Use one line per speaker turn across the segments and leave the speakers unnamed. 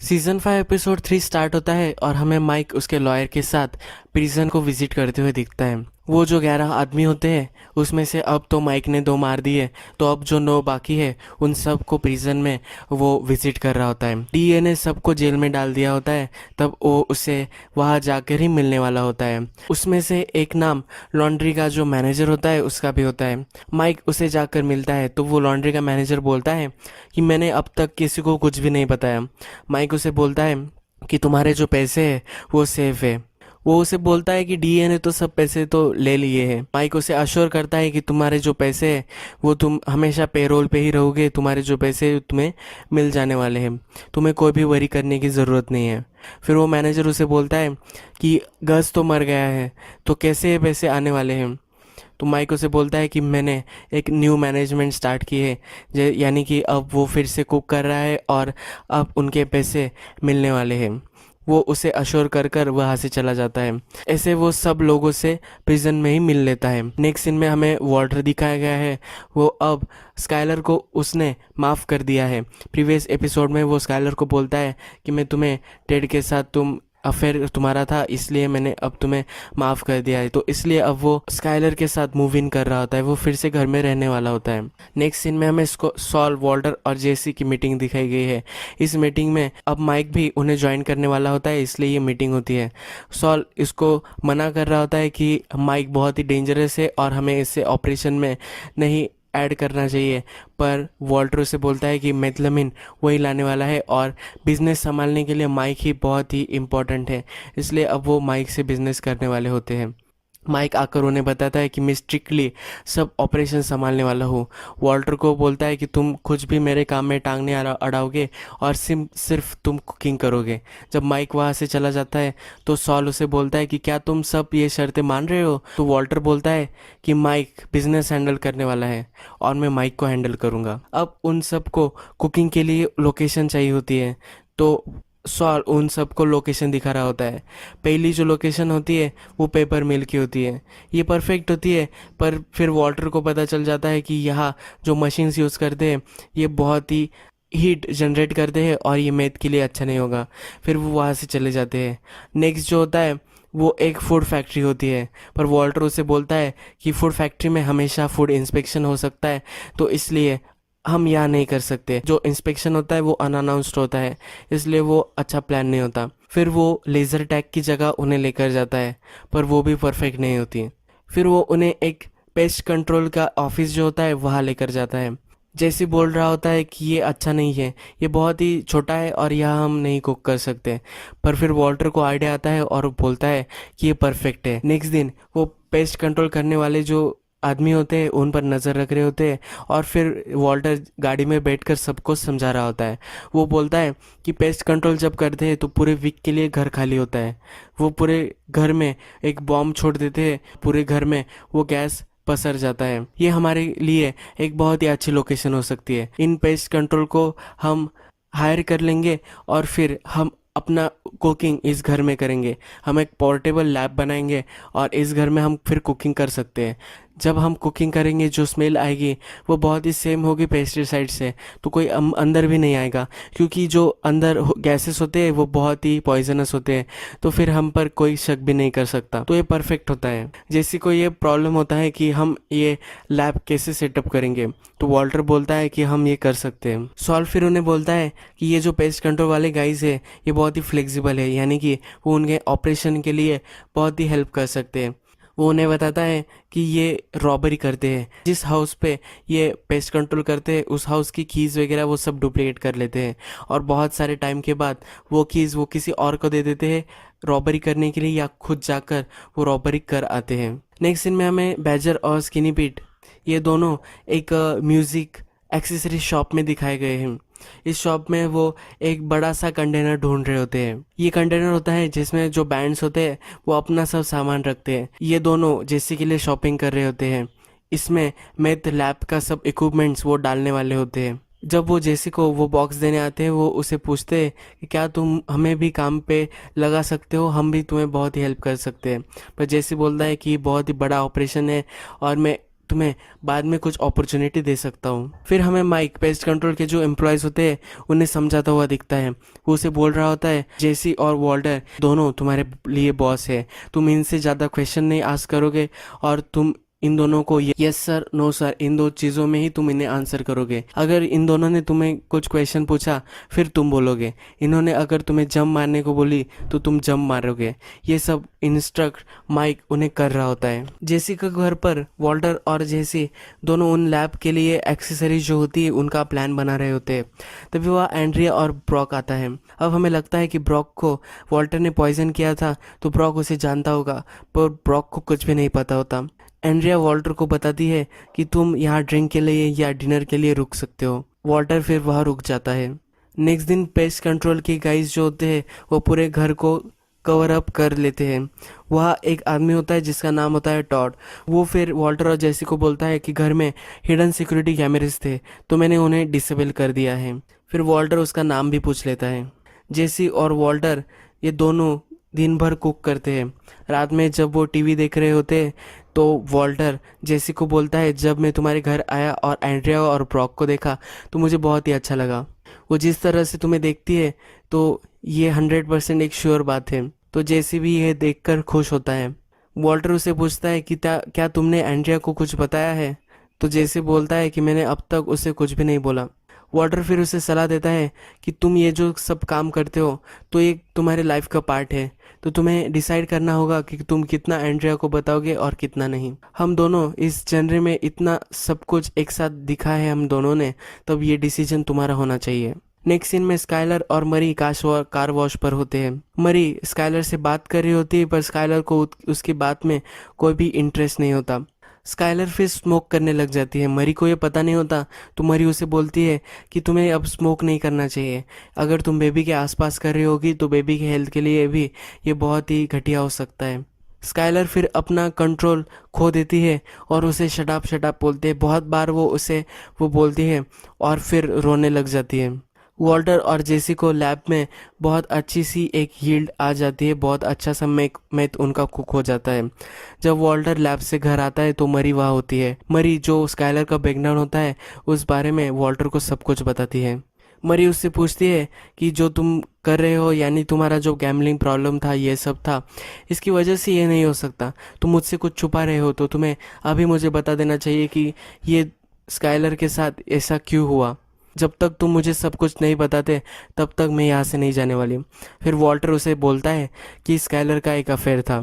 Season 5 episode 3 start होता है और हमें माइक उसके लॉयर के साथ प्रिजन को विजिट करते हुए दिखता है। वो जो 11 आदमी होते हैं उसमें से अब तो माइक ने 2 मार दिए, तो अब जो 9 बाकी है उन सब को प्रिजन में वो विजिट कर रहा होता है। डीए ने सबको जेल में डाल दिया होता है, तब वो उसे वहाँ जाकर ही मिलने वाला होता है। उसमें से एक नाम लॉन्ड्री का जो मैनेजर होता है उसका भी होता है। माइक उसे जाकर मिलता है तो वो लॉन्ड्री का मैनेजर बोलता है कि मैंने अब तक किसी को कुछ भी नहीं बताया। माइक उसे बोलता है कि तुम्हारे जो पैसे हैं वो सेफ है। वो उसे बोलता है कि डीए ने तो सब पैसे तो ले लिए हैं। माइक उसे अश्योर करता है कि तुम्हारे जो पैसे हैं वो तुम हमेशा पेरोल पे ही रहोगे, तुम्हारे जो पैसे हैं तुम्हें मिल जाने वाले हैं, तुम्हें कोई भी वरी करने की ज़रूरत नहीं है। फिर वो मैनेजर उसे बोलता है कि गज तो मर गया है, तो कैसे ये पैसे आने वाले हैं। तो माइक उसे बोलता है कि मैंने एक न्यू मैनेजमेंट स्टार्ट की है, यानी कि अब वो फिर से कुक कर रहा है और अब उनके पैसे मिलने वाले हैं। वो उसे अश्योर कर कर वहाँ से चला जाता है। ऐसे वो सब लोगों से प्रिजन में ही मिल लेता है। नेक्स्ट सीन में हमें वॉल्टर दिखाया गया है। वो अब स्काइलर को उसने माफ़ कर दिया है। प्रीवियस एपिसोड में वो स्काइलर को बोलता है कि मैं तुम्हें टेड के साथ अफेयर तुम्हारा था, इसलिए मैंने अब तुम्हें माफ़ कर दिया है। तो इसलिए अब वो स्काइलर के साथ मूव इन कर रहा होता है, वो फिर से घर में रहने वाला होता है। नेक्स्ट सीन में हमें इसको सॉल, वॉल्टर और जेसी की मीटिंग दिखाई गई है। इस मीटिंग में अब माइक भी उन्हें ज्वाइन करने वाला होता है, इसलिए ये मीटिंग होती है। सॉल इसको मना कर रहा होता है कि माइक बहुत ही डेंजरस है और हमें इसे ऑपरेशन में नहीं ऐड करना चाहिए, पर वॉल्टर से बोलता है कि मेथलामिन वही लाने वाला है और बिज़नेस संभालने के लिए माइक ही बहुत ही इम्पोर्टेंट है, इसलिए अब वो माइक से बिज़नेस करने वाले होते हैं। माइक आकर उन्हें बताता है कि मैं स्ट्रिक्टली सब ऑपरेशन संभालने वाला हूँ। वॉल्टर को बोलता है कि तुम कुछ भी मेरे काम में टांग नहीं अड़ाओगे और सिर्फ तुम कुकिंग करोगे। जब माइक वहाँ से चला जाता है तो सॉल उसे बोलता है कि क्या तुम सब ये शर्तें मान रहे हो। तो वॉल्टर बोलता है कि माइक बिजनेस हैंडल करने वाला है और मैं माइक को हैंडल करूँगा। अब उन सब को कुकिंग के लिए लोकेशन चाहिए होती है, तो सॉल उन सबको लोकेशन दिखा रहा होता है। पहली जो लोकेशन होती है वो पेपर मिल की होती है। ये परफेक्ट होती है, पर फिर वॉल्टर को पता चल जाता है कि यहाँ जो मशीन्स यूज़ करते हैं ये बहुत ही हीट जनरेट करते हैं और ये मैथ के लिए अच्छा नहीं होगा। फिर वो वहाँ से चले जाते हैं। नेक्स्ट जो होता है वो एक फूड फैक्ट्री होती है, पर वॉल्टर उसे बोलता है कि फूड फैक्ट्री में हमेशा फूड इंस्पेक्शन हो सकता है, तो इसलिए हम यहाँ नहीं कर सकते। जो इंस्पेक्शन होता है वो अनअनाउंस्ड होता है, इसलिए वो अच्छा प्लान नहीं होता। फिर वो लेज़र टैग की जगह उन्हें लेकर जाता है, पर वो भी परफेक्ट नहीं होती। फिर वो उन्हें एक पेस्ट कंट्रोल का ऑफिस जो होता है वहाँ लेकर जाता है। जैसे बोल रहा होता है कि ये अच्छा नहीं है, ये बहुत ही छोटा है और यहाँ हम नहीं कुक कर सकते, पर फिर वॉल्टर को आइडिया आता है और वो बोलता है कि ये परफेक्ट है। नेक्स्ट दिन वो पेस्ट कंट्रोल करने वाले जो आदमी होते हैं उन पर नज़र रख रहे होते हैं और फिर वॉल्टर गाड़ी में बैठकर सबको समझा रहा होता है। वो बोलता है कि पेस्ट कंट्रोल जब करते हैं तो पूरे वीक के लिए घर खाली होता है। वो पूरे घर में एक बॉम्ब छोड़ देते हैं, पूरे घर में वो गैस पसर जाता है। ये हमारे लिए एक बहुत ही अच्छी लोकेशन हो सकती है। इन पेस्ट कंट्रोल को हम हायर कर लेंगे और फिर हम अपना कुकिंग इस घर में करेंगे। हम एक पोर्टेबल लैब बनाएंगे और इस घर में हम फिर कुकिंग कर सकते हैं। जब हम कुकिंग करेंगे जो स्मेल आएगी वो बहुत ही सेम होगी पेस्टिसाइड से, तो कोई अंदर भी नहीं आएगा, क्योंकि जो अंदर गैसेस होते हैं वो बहुत ही पॉइजनस होते हैं, तो फिर हम पर कोई शक भी नहीं कर सकता। तो ये परफेक्ट होता है। जैसे कोई ये प्रॉब्लम होता है कि हम ये लैब कैसे सेटअप करेंगे, तो वॉल्टर बोलता है कि हम ये कर सकते हैं। सॉल्व फिर उन्हें बोलता है कि ये जो पेस्ट कंट्रोल वाले गाइज है ये बहुत ही फ्लेक्सिबल है, यानी कि वो उनके ऑपरेशन के लिए बहुत ही हेल्प कर सकते हैं। वो उन्हें बताता है कि ये रॉबरी करते हैं, जिस हाउस पे ये पेस्ट कंट्रोल करते हैं उस हाउस की कीज़ वगैरह वो सब डुप्लीकेट कर लेते हैं और बहुत सारे टाइम के बाद वो कीज़ वो किसी और को दे देते हैं रॉबरी करने के लिए, या खुद जाकर वो रॉबरी कर आते हैं। नेक्स्ट सीन में हमें बैजर और स्किनी पीट ये दोनों एक म्यूज़िक एक्सेसरी शॉप में दिखाए गए हैं। इस शॉप में वो एक बड़ा सा कंटेनर ढूंढ रहे होते हैं। ये कंटेनर होता है जिसमें जो बैंड्स होते हैं वो अपना सब सामान रखते हैं। ये दोनों जेसी के लिए शॉपिंग कर रहे होते हैं। इसमें मेथ लैब का सब इक्विपमेंट्स वो डालने वाले होते हैं। जब वो जेसी को वो बॉक्स देने आते हैं वो उसे पूछते हैं कि क्या तुम हमें भी काम पे लगा सकते हो, हम भी तुम्हें बहुत ही हेल्प कर सकते हैं। पर जेसी बोलता है कि बहुत ही बड़ा ऑपरेशन है और मैं तुम्हें बाद में कुछ अपॉर्चुनिटी दे सकता हूँ। फिर हमें माइक पेस्ट कंट्रोल के जो एम्प्लॉयज़ होते हैं उन्हें समझाता हुआ दिखता है। वो उसे बोल रहा होता है, जेसी और वॉल्टर दोनों तुम्हारे लिए बॉस है, तुम इनसे ज़्यादा क्वेश्चन नहीं आस्क करोगे और तुम इन दोनों को यस सर नो सर इन दो चीज़ों में ही तुम इन्हें आंसर करोगे। अगर इन दोनों ने तुम्हें कुछ क्वेश्चन पूछा फिर तुम बोलोगे, इन्होंने अगर तुम्हें जंप मारने को बोली तो तुम जंप मारोगे। ये सब इंस्ट्रक्ट माइक उन्हें कर रहा होता है। जेसी के घर पर वॉल्टर और जेसी दोनों उन लैब के लिए एक्सेसरीज जो होती है उनका प्लान बना रहे होते हैं। तभी वह एंड्रिया और ब्रॉक आता है। अब हमें लगता है कि ब्रॉक को वॉल्टर ने पॉइजन किया था तो ब्रॉक उसे जानता होगा, पर ब्रॉक को कुछ भी नहीं पता होता। एंड्रिया वॉल्टर को बताती है कि तुम यहाँ ड्रिंक के लिए या डिनर के लिए रुक सकते हो। वॉल्टर फिर वहाँ रुक जाता है। नेक्स्ट दिन पेस्ट कंट्रोल के गाइज जो होते हैं वो पूरे घर को कवर अप कर लेते हैं। वहाँ एक आदमी होता है जिसका नाम होता है टॉड। वो फिर वॉल्टर और जेसी को बोलता है कि घर में हिडन सिक्योरिटी कैमरेज थे तो मैंने उन्हें डिसेबल कर दिया है। फिर वॉल्टर उसका नाम भी पूछ लेता है। जेसी और वॉल्टर ये दोनों दिन भर कुक करते हैं। रात में जब वो टीवी देख रहे होते हैं तो वॉल्टर जेसी को बोलता है, जब मैं तुम्हारे घर आया और एंड्रिया और ब्रॉक को देखा तो मुझे बहुत ही अच्छा लगा। वो जिस तरह से तुम्हें देखती है तो ये 100% एक श्योर बात है। तो जेसी भी यह देखकर खुश होता है। वॉल्टर उसे पूछता है कि क्या तुमने एंड्रिया को कुछ बताया है? तो जेसी बोलता है कि मैंने अब तक उसे कुछ भी नहीं बोला। वॉल्टर फिर उसे सलाह देता है कि तुम ये जो सब काम करते हो तो ये तुम्हारे लाइफ का पार्ट है, तो तुम्हें डिसाइड करना होगा कि तुम कितना एंड्रिया को बताओगे और कितना नहीं। हम दोनों इस जनरे में इतना सब कुछ एक साथ दिखा है हम दोनों ने, तब ये डिसीजन तुम्हारा होना चाहिए। नेक्स्ट सीन में स्काइलर और मरी कार वॉश पर होते हैं। मरी स्काइलर से बात कर रही होती है पर स्काइलर को उसकी बात में कोई भी इंटरेस्ट नहीं होता। स्काइलर फिर स्मोक करने लग जाती है। मरी को ये पता नहीं होता तो मरी उसे बोलती है कि तुम्हें अब स्मोक नहीं करना चाहिए। अगर तुम बेबी के आसपास कर रही होगी तो बेबी के हेल्थ के लिए भी ये बहुत ही घटिया हो सकता है। स्काइलर फिर अपना कंट्रोल खो देती है और उसे शट अप बोलते हैं। बहुत बार वो बोलती है और फिर रोने लग जाती है। वॉल्टर और जेसी को लैब में बहुत अच्छी सी एक यील्ड आ जाती है। बहुत अच्छा सा मैथ उनका कुक हो जाता है। जब वॉल्टर लैब से घर आता है तो मरी वहाँ होती है। मरी जो स्काइलर का बैकग्राउंड होता है उस बारे में वॉल्टर को सब कुछ बताती है। मरी उससे पूछती है कि जो तुम कर रहे हो यानी तुम्हारा जो गैम्बलिंग प्रॉब्लम था ये सब था, इसकी वजह से ये नहीं हो सकता। तुम मुझसे कुछ छुपा रहे हो तो तुम्हें अभी मुझे बता देना चाहिए कि ये स्काइलर के साथ ऐसा क्यों हुआ। जब तक तुम मुझे सब कुछ नहीं बताते तब तक मैं यहाँ से नहीं जाने वाली। फिर वॉल्टर उसे बोलता है कि स्काइलर का एक अफेयर था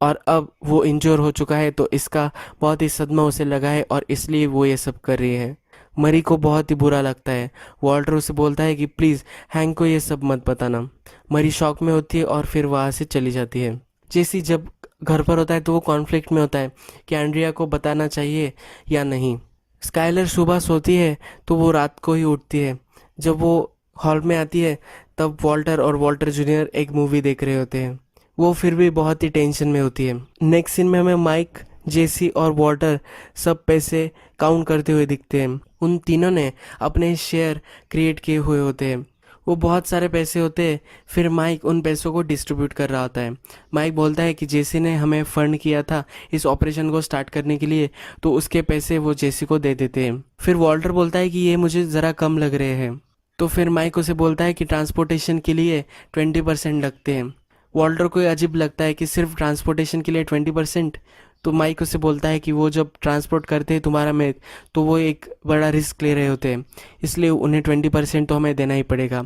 और अब वो इंजोर हो चुका है तो इसका बहुत ही सदमा उसे लगा है और इसलिए वो ये सब कर रही है। मरी को बहुत ही बुरा लगता है। वॉल्टर उसे बोलता है कि प्लीज़ हैंक को ये सब मत बताना। मरी शॉक में होती है और फिर वहाँ से चली जाती है। जेसी जब घर पर होता है तो वो कॉन्फ्लिक्ट में होता है कि एंड्रिया को बताना चाहिए या नहीं। स्काइलर सुबह सोती है तो वो रात को ही उठती है। जब वो हॉल में आती है तब वॉल्टर और वॉल्टर जूनियर एक मूवी देख रहे होते हैं। वो फिर भी बहुत ही टेंशन में होती है। नेक्स्ट सीन में हमें माइक, जेसी और वॉल्टर सब पैसे काउंट करते हुए दिखते हैं। उन तीनों ने अपने शेयर क्रिएट किए हुए होते हैं। वो बहुत सारे पैसे होते हैं। फिर माइक उन पैसों को डिस्ट्रीब्यूट कर रहा होता है। माइक बोलता है कि जेसी ने हमें फंड किया था इस ऑपरेशन को स्टार्ट करने के लिए, तो उसके पैसे वो जेसी को दे देते हैं। फिर वॉल्टर बोलता है कि ये मुझे ज़रा कम लग रहे हैं। तो फिर माइक उसे बोलता है कि ट्रांसपोर्टेशन के लिए 20% लगते हैं। वॉल्टर को अजीब लगता है कि सिर्फ ट्रांसपोर्टेशन के लिए 20%। तो माइक उसे बोलता है कि वो जब ट्रांसपोर्ट करते हैं तुम्हारा मैथ तो वो एक बड़ा रिस्क ले रहे होते हैं, इसलिए उन्हें 20% तो हमें देना ही पड़ेगा।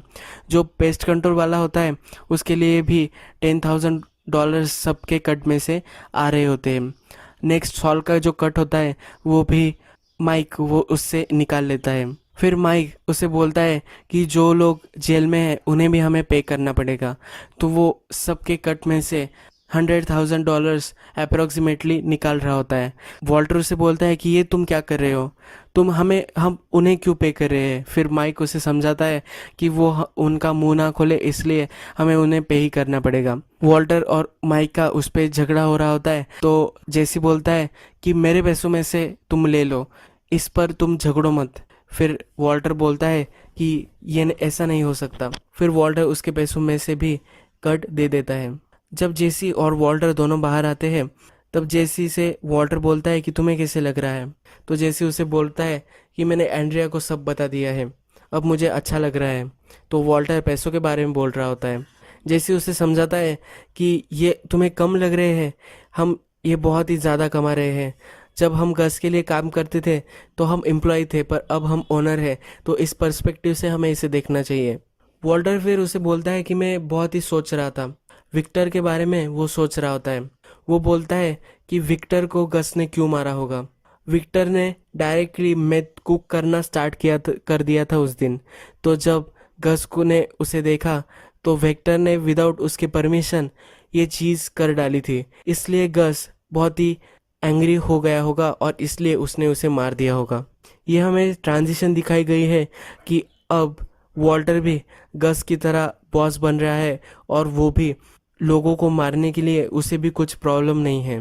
जो पेस्ट कंट्रोल वाला होता है उसके लिए भी $10,000 सबके कट में से आ रहे होते हैं। नेक्स्ट सॉल का जो कट होता है वो भी माइक वो उससे निकाल लेता है। फिर माइक उसे बोलता है कि जो लोग जेल में हैं उन्हें भी हमें पे करना पड़ेगा, तो वो सबके कट में से $100,000 अप्रोक्सीमेटली निकाल रहा होता है। वॉल्टर उसे बोलता है कि ये तुम क्या कर रहे हो, हम उन्हें क्यों पे कर रहे हैं। फिर माइक उसे समझाता है कि वो उनका मुंह ना खोले इसलिए हमें उन्हें पे ही करना पड़ेगा। वॉल्टर और माइक का उस पर झगड़ा हो रहा होता है तो जेसी बोलता है कि मेरे पैसों में से तुम ले लो, इस पर तुम झगड़ो मत। फिर वॉल्टर बोलता है कि ये ऐसा नहीं हो सकता। फिर वॉल्टर उसके पैसों में से भी कट दे देता है। जब जेसी और वॉल्टर दोनों बाहर आते हैं तब जेसी से वॉल्टर बोलता है कि तुम्हें कैसे लग रहा है। तो जेसी उसे बोलता है कि मैंने एंड्रिया को सब बता दिया है, अब मुझे अच्छा लग रहा है। तो वॉल्टर पैसों के बारे में बोल रहा होता है। जेसी उसे समझाता है कि ये तुम्हें कम लग रहे हैं, हम ये बहुत ही ज़्यादा कमा रहे हैं। जब हम गस के लिए काम करते थे तो हम एम्प्लॉय थे, पर अब हम ओनर हैं, तो इस पर्सपेक्टिव से हमें इसे देखना चाहिए। वॉल्टर फिर उसे बोलता है कि मैं बहुत ही सोच रहा था, विक्टर के बारे में वो सोच रहा होता है। वो बोलता है कि विक्टर को गस ने क्यों मारा होगा। विक्टर ने डायरेक्टली मेथ कुक करना स्टार्ट कर दिया था उस दिन। तो जब गस को ने उसे देखा तो विक्टर ने विदाउट उसके परमिशन ये चीज़ कर डाली थी, इसलिए गस बहुत ही एंग्री हो गया होगा और इसलिए उसने उसे मार दिया होगा। ये हमें ट्रांजिशन दिखाई गई है कि अब वॉल्टर भी गस की तरह बॉस बन रहा है और वो भी लोगों को मारने के लिए उसे भी कुछ प्रॉब्लम नहीं है।